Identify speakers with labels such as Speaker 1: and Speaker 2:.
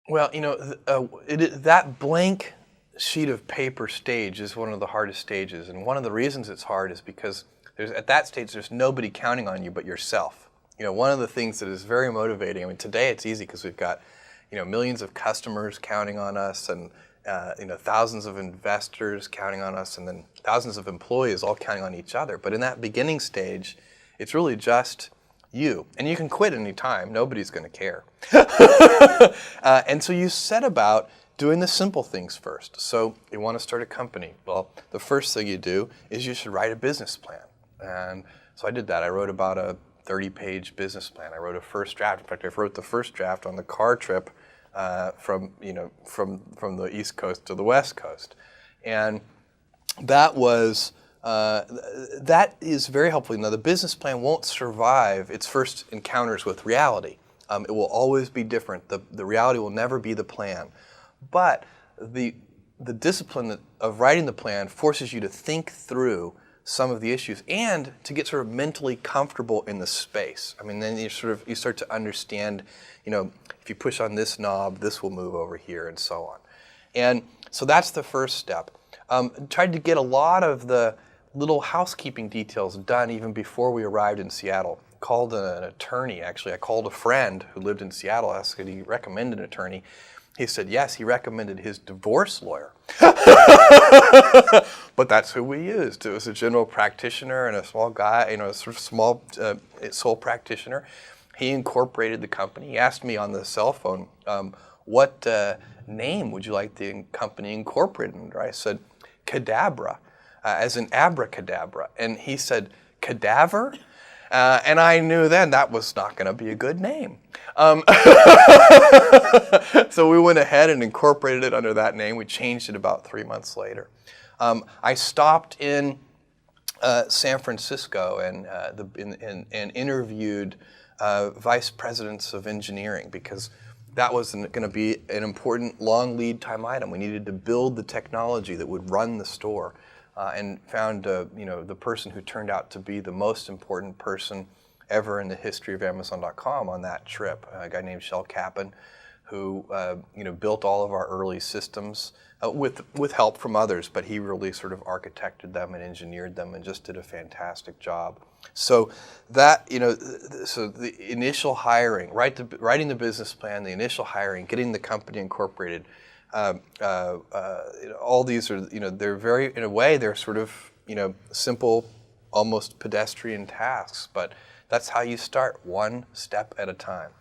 Speaker 1: Well, that blank sheet of paper stage is one of the hardest stages, and one of the reasons it's hard is because at that stage there's nobody counting on you but yourself. One of the things that is very motivating. I mean, today it's easy because we've got millions of customers counting on us, and thousands of investors counting on us, and then thousands of employees all counting on each other. But in that beginning stage, it's really just you. And you can quit any time. Nobody's going to care. And so you set about doing the simple things first. So you want to start a company. Well, the first thing you do is you should write a business plan. And so I did that. I wrote about a 30-page business plan. I wrote a first draft. In fact, I wrote the first draft on the car trip from the East Coast to the West Coast. And that was that is very helpful. Now, the business plan won't survive its first encounters with reality. It will always be different. The reality will never be the plan. But the discipline of writing the plan forces you to think through some of the issues and to get sort of mentally comfortable in the space. I mean, then you start to understand, if you push on this knob, this will move over here, and so on. And so that's the first step. Tried to get a lot of the little housekeeping details done even before we arrived in Seattle. Called an attorney, actually. I called a friend who lived in Seattle, asked could he recommend an attorney. He said yes, he recommended his divorce lawyer. But that's who we used. It was a general practitioner and a small guy, a sort of small sole practitioner. He incorporated the company. He asked me on the cell phone, what name would you like the company incorporated under? I said, Cadabra, as in abracadabra. And he said, cadaver? And I knew then that was not going to be a good name. So we went ahead and incorporated it under that name. We changed it about 3 months later. I stopped in San Francisco and interviewed vice presidents of engineering because that was going to be an important long lead time item. We needed to build the technology that would run the store. And found the person who turned out to be the most important person ever in the history of Amazon.com on that trip, a guy named Shel Kappan, who built all of our early systems with help from others, but he really sort of architected them and engineered them and just did a fantastic job. So that so the initial hiring, writing the business plan, the initial hiring, getting the company incorporated. All these are, they're very, in a way, they're sort of, simple, almost pedestrian tasks, but that's how you start, one step at a time.